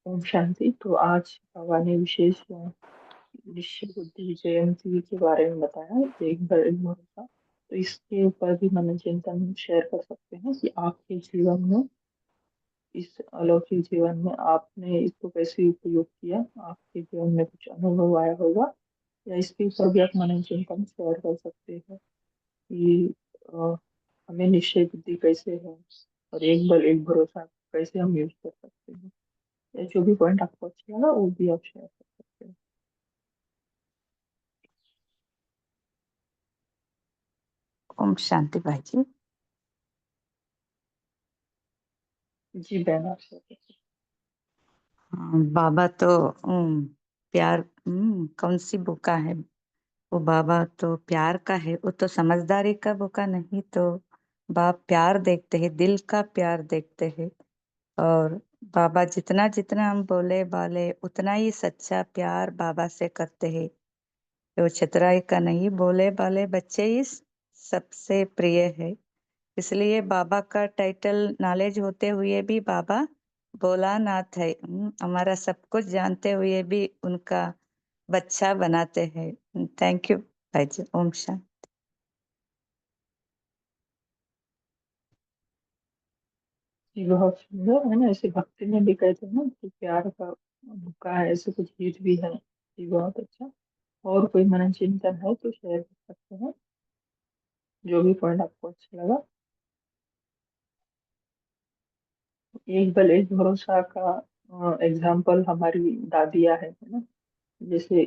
ओम शांति। तो आज बाबा ने विशेष निश्चय बुद्धि जयंती के बारे में बताया, एक भरोसा। तो इसके ऊपर भी मन चिंतन शेयर कर सकते हैं कि आपके जीवन में, इस अलौकिक जीवन में आपने इसको कैसे उपयोग किया, आपके जीवन में कुछ अनुभव आया होगा, या इसके ऊपर भी आप मन चिंतन शेयर कर सकते हैं कि हमें निश्चय बुद्धि कैसे है और एक बल एक भरोसा कैसे हम यूज कर सकते हैं, या जो भी पॉइंट आपको अच्छा लगा वो भी आप शेयर कर सकते हैं। ओम शांति भाई जी। जी बहन, आप शेयर कर सकते बाबा तो प्यार कौन सी बुका है वो? बाबा तो प्यार का है, वो तो समझदारी का बुका नहीं। तो बाप प्यार देखते हैं, दिल का प्यार देखते हैं। और बाबा जितना जितना हम बोले बाले उतना ही सच्चा प्यार बाबा से करते हैं। वो चतुराई का नहीं, बोले बाले बच्चे ही सबसे प्रिय है। इसलिए बाबा का टाइटल नॉलेज होते हुए भी बाबा भोलानाथ है। हमारा सब कुछ जानते हुए भी उनका बच्चा बनाते हैं। थैंक यू भाई जी। ओम शांति। हैं। बहुत सुंदर है ना, ऐसे भक्ति में भी कहते हैं ना कि प्यार का भूखा है, ऐसे कुछ गीत भी है। जी बहुत अच्छा। और कोई मन चिंतन है तो शेयर कर सकते हैं, जो भी पॉइंट आपको अच्छा लगा। एक बल एक भरोसा का एग्जाम्पल हमारी दादियाँ है ना। जैसे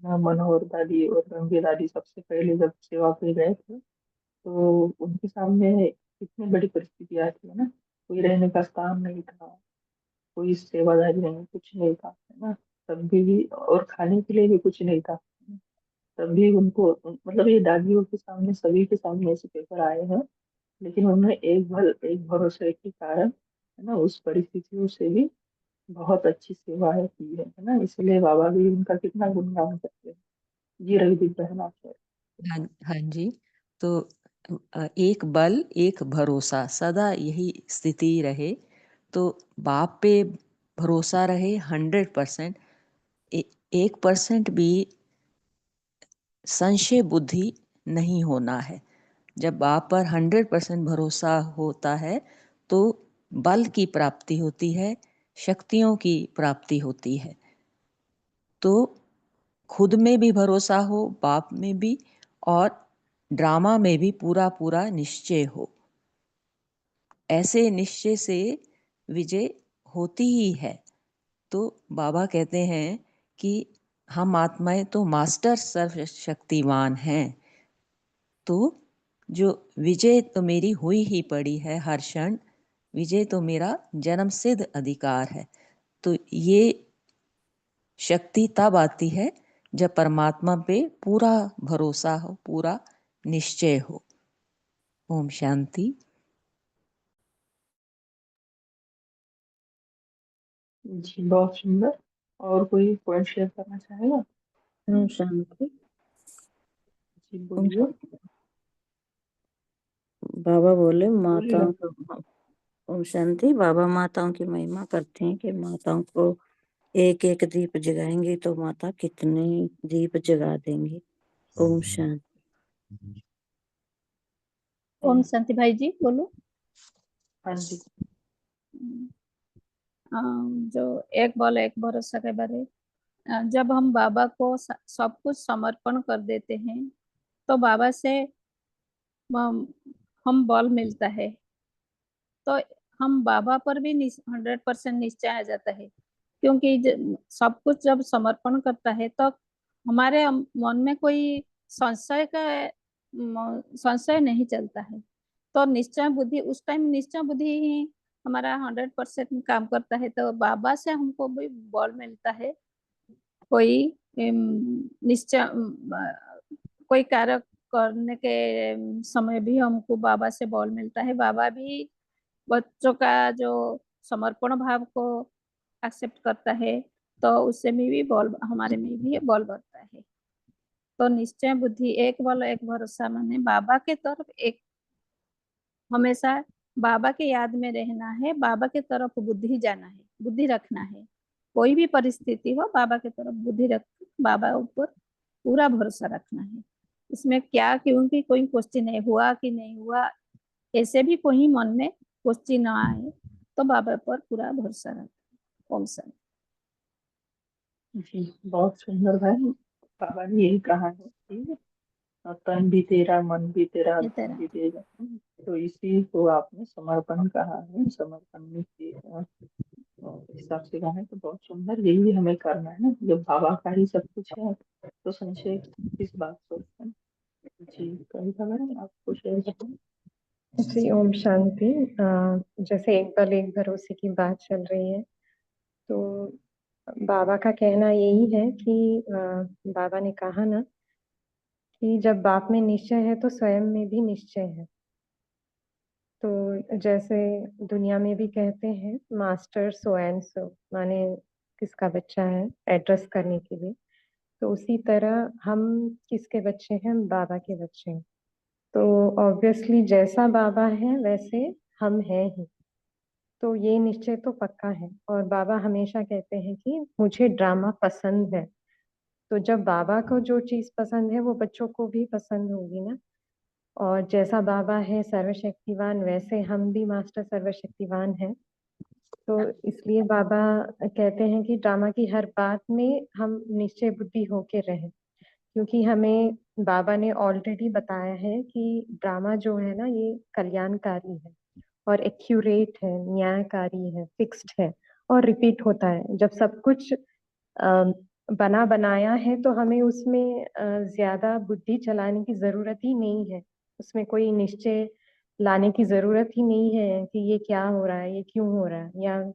मनोहर दादी और गंगे दादी सबसे पहले जब सेवा पे गए थे, तो उनके सामने कितनी बड़ी परिस्थितियाँ थी, है ना। कोई रहने का स्थान नहीं था, कोई सेवादारी नहीं, कुछ नहीं था, है ना। तब भी और खाने के लिए भी कुछ नहीं था। तब भी उनको, मतलब ये दादियों के सामने, सभी के सामने ऐसे पेपर आए हैं, लेकिन उन्होंने एक बल एक भरोसे के कारण, है ना, उस परिस्थितियों से भी बहुत अच्छी सेवाएं की है ना। इसलिए बाबा भी उनका कितना गुणगान करते हैं। जी रवि बहन, आप शेयर। हाँ हाँ जी। तो एक बल एक भरोसा, सदा यही स्थिति रहे। तो बाप पे भरोसा रहे 100%, 1% भी संशय बुद्धि नहीं होना है। जब बाप पर 100% भरोसा होता है तो बल की प्राप्ति होती है, शक्तियों की प्राप्ति होती है। तो खुद में भी भरोसा हो, बाप में भी, और ड्रामा में भी पूरा पूरा निश्चय हो। ऐसे निश्चय से विजय होती ही है। तो बाबा कहते हैं कि हम आत्माएं तो मास्टर सर्वशक्तिमान हैं, तो जो विजय तो मेरी हुई ही पड़ी है हर क्षण, विजय तो मेरा जन्म सिद्ध अधिकार है। तो ये शक्ति तब आती है जब परमात्मा पे पूरा भरोसा हो, पूरा निश्चय हो। ओम शांति। जी बहुत सुंदर। और कोई पॉइंट शेयर करना चाहेगा? ओम शांति। जी ओम बोलिए। शांति। बाबा बोले बोलिए माताओं आप। को, ओम शांति। बाबा माताओं की महिमा करते हैं कि माताओं को एक एक दीप जगाएंगे तो माता कितने दीप जगा देंगी। ओम शांति। ओम शांति भाई जी बोलो। हाँ जी। जो एक बॉल एक भरोसा के बारे, जब हम बाबा को सब कुछ समर्पण कर देते हैं तो बाबा से हम बल मिलता है, तो हम बाबा पर भी 100% निश्चय आ जाता है। क्योंकि सब कुछ जब समर्पण करता है तो हमारे मन में कोई संशय नहीं चलता है। तो निश्चय बुद्धि उस टाइम निश्चय बुद्धि ही हमारा 100% काम करता है। तो बाबा से हमको भी बल मिलता है। कोई निश्चय कोई कार्य करने के समय भी हमको बाबा से बल मिलता है। बाबा भी बच्चों का जो समर्पण भाव को एक्सेप्ट करता है, तो उससे में भी बल हमारे में भी बल बढ़ता है। तो निश्चय बुद्धि एक बल एक भरोसा, माने बाबा के तरफ एक हमेशा बाबा के याद में रहना है, बाबा के तरफ बुद्धि जाना है, बुद्धि रखना है। कोई भी परिस्थिति हो बाबा के तरफ बुद्धि रख, बाबा ऊपर पूरा भरोसा रखना है। इसमें क्या क्योंकि कोई क्वेश्चन नहीं हुआ कि नहीं हुआ, ऐसे भी कोई मन में क्वेश्चन ना आए, तो बाबा पर पूरा भरोसा रखना। ओम शांति। जी बहुत सुंदर भाई। बाबा ने यही कहा है, ठीक है। और तन भी तेरा, मन भी तेरा, ये धन तेरा भी तेरा। तो इसी को आपने समर्पण कहा है, समर्पण के हिसाब से कहा है। तो बहुत सुंदर, यही हमें करना है ना। जब बाबा का ही सब कुछ है तो संशय किस बात को है। जी कभी खबर आपको शेयर करें। जी ओम शांति। जैसे एक बल एक भरोसे की बात चल रही है, तो बाबा का कहना यही है कि बाबा ने कहा ना कि जब बाप में निश्चय है तो स्वयं में भी निश्चय है। तो जैसे दुनिया में भी कहते हैं मास्टर सो एंड सो, माने किसका बच्चा है एड्रेस करने के लिए, तो उसी तरह हम किसके बच्चे हैं, बाबा के बच्चे हैं। तो ऑब्वियसली जैसा बाबा है वैसे हम हैं ही। तो ये निश्चय तो पक्का है। और बाबा हमेशा कहते हैं कि मुझे ड्रामा पसंद है। तो जब बाबा को जो चीज पसंद है वो बच्चों को भी पसंद होगी ना। और जैसा बाबा है सर्वशक्तिवान, वैसे हम भी मास्टर सर्वशक्तिवान हैं। तो इसलिए बाबा कहते हैं कि ड्रामा की हर बात में हम निश्चय बुद्धि होके रहें, क्योंकि हमें बाबा ने ऑलरेडी बताया है कि ड्रामा जो है ना ये कल्याणकारी है और एक्यूरेट है, न्यायकारी है, फिक्स्ड है और रिपीट होता है। जब सब कुछ बना बनाया है तो हमें उसमें ज्यादा बुद्धि चलाने की जरूरत ही नहीं है। उसमें कोई निश्चय लाने की जरूरत ही नहीं है कि ये क्या हो रहा है, ये क्यों हो रहा है, या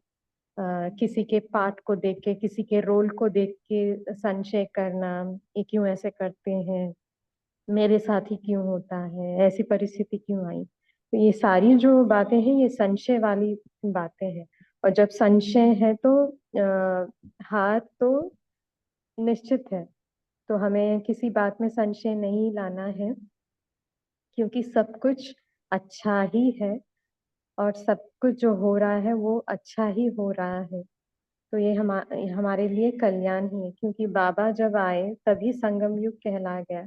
किसी के पार्ट को देख के, किसी के रोल को देख के संशय करना, ये क्यों ऐसे करते हैं, मेरे साथ ही क्यों होता है, ऐसी परिस्थिति क्यों आई। तो ये सारी जो बातें हैं ये संशय वाली बातें हैं। और जब संशय है तो हार तो निश्चित है। तो हमें किसी बात में संशय नहीं लाना है, क्योंकि सब कुछ अच्छा ही है और सब कुछ जो हो रहा है वो अच्छा ही हो रहा है। तो ये हमारे लिए कल्याण ही है, क्योंकि बाबा जब आए तभी संगम युग कहला गया।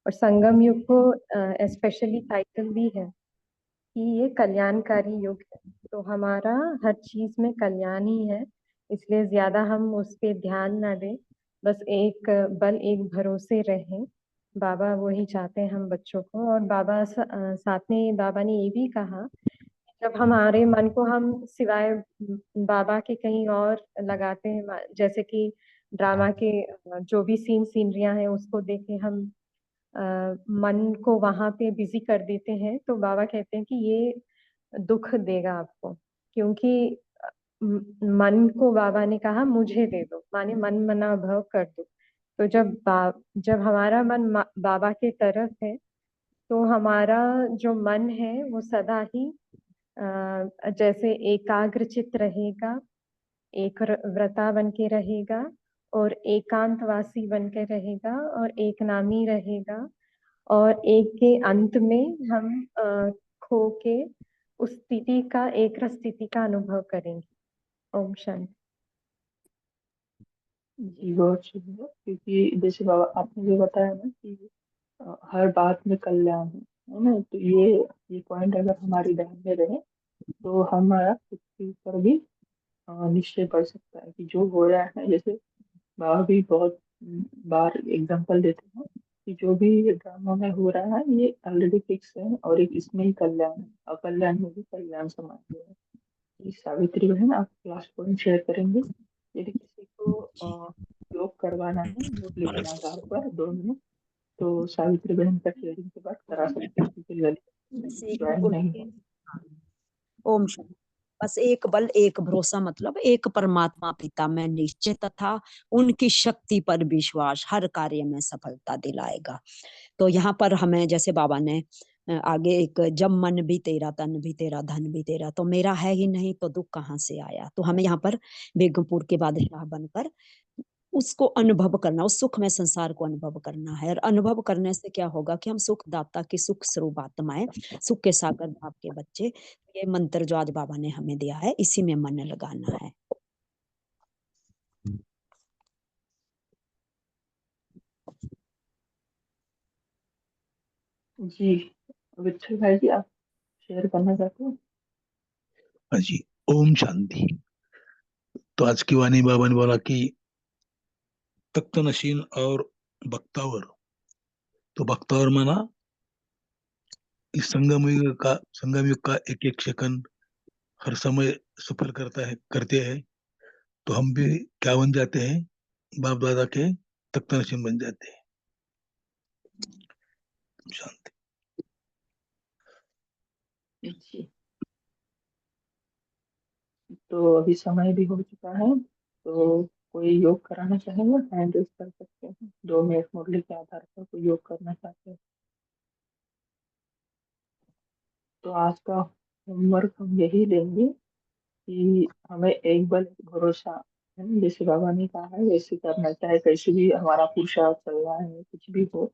और संगम युग को स्पेशली टाइटल भी है कि ये कल्याणकारी युग है। तो हमारा हर चीज में कल्याण ही है, इसलिए ज्यादा हम उस पे ध्यान ना दें, बस एक बल एक भरोसे रहें। बाबा वही चाहते हैं हम बच्चों को। और साथ में बाबा ने ये भी कहा, जब हमारे मन को हम सिवाय बाबा के कहीं और लगाते हैं, जैसे कि ड्रामा के जो भी सीनरियां हैं उसको देख के हम अ, मन को वहां पे बिजी कर देते हैं, तो बाबा कहते हैं कि ये दुख देगा आपको। क्योंकि मन को बाबा ने कहा मुझे दे दो, माने मन मना भव कर दो। तो जब हमारा मन बाबा के तरफ है, तो हमारा जो मन है वो सदा ही जैसे एकाग्रचित रहेगा, एक व्रता बन के रहेगा, और एकांतवासी बन के रहेगा, और एक नामी रहेगा। और एक के अंत में हम खो के उस स्थिति का, एक रस स्थिति का अनुभव करेंगे। ओम शांति। जी बहुत शुक्रिया। क्योंकि जैसे बाबा आपने जो बताया ना कि हर बात में कल्याण है ना, तो ये पॉइंट अगर हमारे ध्यान में रहे तो हमारा खुद के ऊपर भी निश्चय पड़ सकता है कि जो हो रहा है। जैसे बाबा भी बहुत बार एग्जांपल देते हैं कि जो भी ड्रामा में हो रहा है ये ऑलरेडी फिक्स है, और एक इसमें ही कल्याण है, अकल्याण में भी कल्याण समान है। ये सावित्री बहन, आप लास्ट पॉइंट शेयर करेंगे? यदि किसी को योग करवाना है मुरली आधार पर 2 मिनट, तो सावित्री बहन का शेयरिंग के बाद करा सकते हैं, क्योंकि बस ललित एक ज्वाइन नहीं है। ओम शांति। बस एक बल एक भरोसा, मतलब एक परमात्मा पिता में निश्चय तथा उनकी शक्ति पर विश्वास हर कार्य में सफलता दिलाएगा। तो यहाँ पर हमें जैसे बाबा ने आगे एक, जब मन भी तेरा तन भी तेरा धन भी तेरा, तो मेरा है ही नहीं तो दुख कहाँ से आया। तो हमें यहाँ पर बेगमपुर के बादशाह बनकर उसको अनुभव करना, उस सुख में संसार को अनुभव करना है। और अनुभव करने से क्या होगा कि हम सुख दाता की सुख स्वरूप आत्माएं, सुख के सागर भाव के बच्चे। ये मंत्र जो आज बाबा ने हमें दिया है, इसी में मन लगाना है। जी विठल भाई जी, आप शेयर करना चाहते हो? हाँ जी। ओम शांति। तो आज की वाणी बाबा ने बोला कि तख्त नशीन और बख्तावर। तो बख्तावर माना इस संगम युग का एक एक सेकंड हर समय सफल करते हैं। तो हम भी क्या बन जाते हैं, बाप दादा के तख्त नशीन बन जाते हैं। शांति। जी, तो अभी समय भी हो चुका है, तो कोई योग कराना चाहेगा? हैंड रेज कर सकते हैं। 2 मिनट मुरली के आधार पर कोई योग करना चाहते हैं तो आज का होमवर्क हम यही देंगे कि हमें एक बल एक भरोसा है ना, जैसे बाबा ने कहा है वैसे करना, चाहे कैसे भी हमारा पुरुषार्थ चल रहा है कुछ भी हो,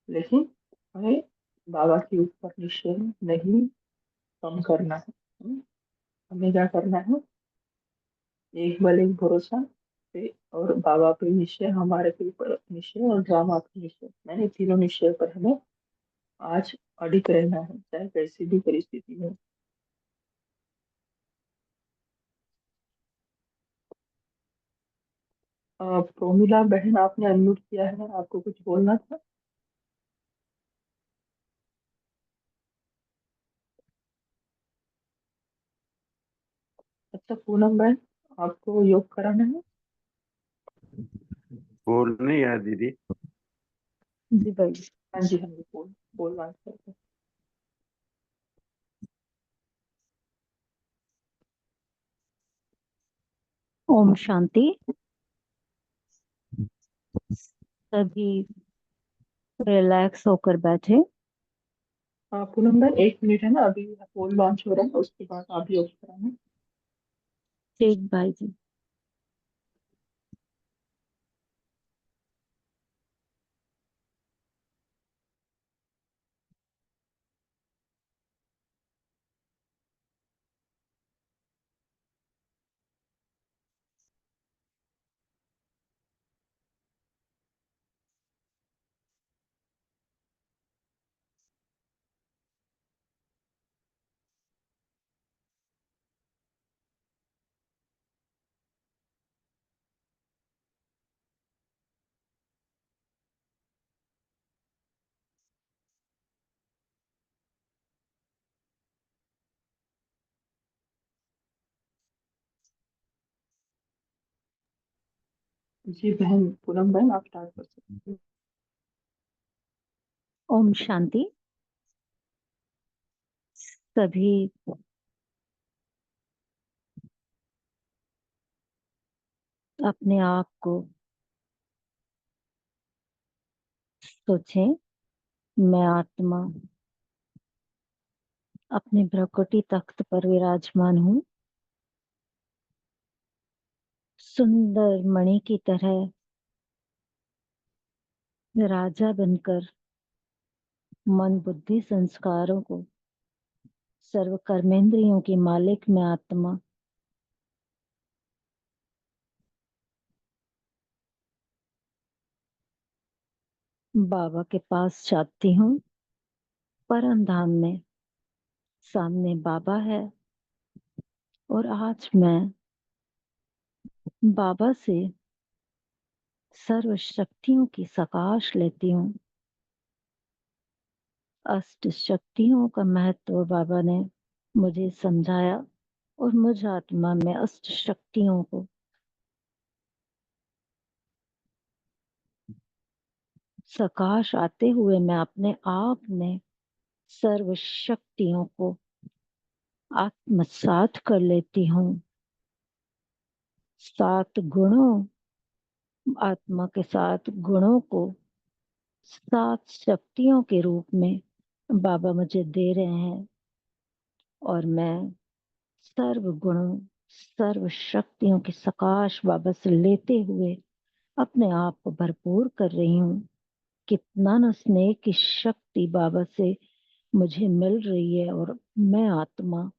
लेकिन हमें बाबा के ऊपर निश्चय नहीं कम करना है। हमें क्या करना है? एक बल एक भरोसा पे और बाबा पे निश्चय, हमारे पे ऊपर निश्चय और ड्रामा पे निश्चय, मैंने तीनों निश्चय पर हमें आज अडिग रहना है, चाहे कैसी भी परिस्थिति हो। प्रोमिला बहन, आपने अनम्यूट किया है, आपको कुछ बोलना था? अच्छा पूनम बहन, आपको योग कराना है? बोल नहीं यार दीदी। जी भाई। हाँ जी हाँ जी, बोल बात करते हैं। ओम शांति। सभी रिलैक्स होकर बैठे। पूनम बहन 1 मिनट है ना, अभी पोल लॉन्च हो रहा है, उसके बाद आप योग कराना। ठीक भाई जी। जी बहन पूनम बहन, आप स्टार्ट कर सकते हैं। ओम शांति। सभी अपने आप को सोचें, मैं आत्मा अपने भ्रकुटी तख्त पर विराजमान हूँ, सुंदर मणि की तरह राजा बनकर मन बुद्धि संस्कारों को सर्व कर्मेंद्रियों की मालिक मैं आत्मा बाबा के पास जाती हूँ। परम धाम में सामने बाबा है और आज मैं बाबा से सर्व शक्तियों की सकाश लेती हूँ। अष्ट शक्तियों का महत्व बाबा ने मुझे समझाया और मुझ आत्मा में अष्ट शक्तियों को सकाश आते हुए मैं अपने आप में सर्व शक्तियों को आत्मसात कर लेती हूँ। 7 गुणों, आत्मा के 7 गुणों को 7 शक्तियों के रूप में बाबा मुझे दे रहे हैं और मैं सर्व गुणों सर्व शक्तियों की सकाश बाबा से लेते हुए अपने आप को भरपूर कर रही हूँ। कितना न स्नेह की शक्ति बाबा से मुझे मिल रही है और मैं आत्मा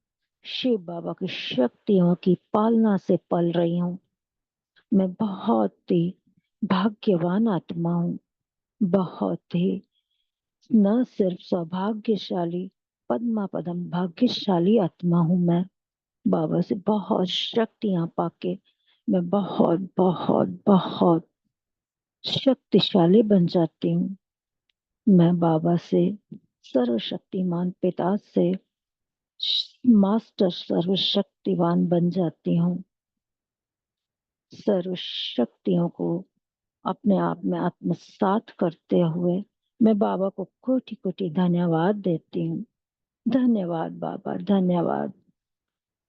शिव बाबा की शक्तियों की पालना से पल रही हूँ। मैं बहुत ही भाग्यवान आत्मा हूँ, बहुत ही न सिर्फ सौभाग्यशाली पद्मा पदम भाग्यशाली आत्मा हूँ। मैं बाबा से बहुत शक्तियां पाके मैं बहुत बहुत बहुत शक्तिशाली बन जाती हूँ। मैं बाबा से सर्वशक्तिमान पिता से मास्टर सर्वशक्तिवान बन जाती हूँ। सर्व शक्तियों को अपने आप में आत्मसात करते हुए मैं बाबा को कोटि कोटि धन्यवाद देती हूँ। धन्यवाद बाबा, धन्यवाद।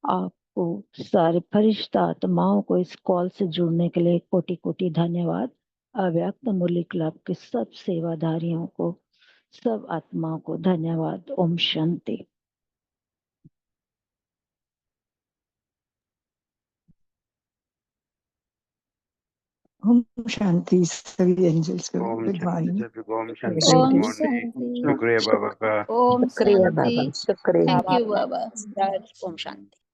आपको सारे फरिश्ता आत्माओं को इस कॉल से जुड़ने के लिए कोटि कोटि धन्यवाद। अव्यक्त मुरली क्लब के सब सेवाधारियों को, सब आत्माओं को धन्यवाद। ओम शांति। ओम शांति सभी एंजल्स को। ओम गुड शांति मॉर्निंग। सभी को। ओम शांति, ओम गुड शुक्रिया मॉर्निंग। शांति। शुक्रिया बाबा का। ओम बाबा, शांति। शुक्रिया। थैंक यू परमात्मा बाबा। जय। ओम शांति।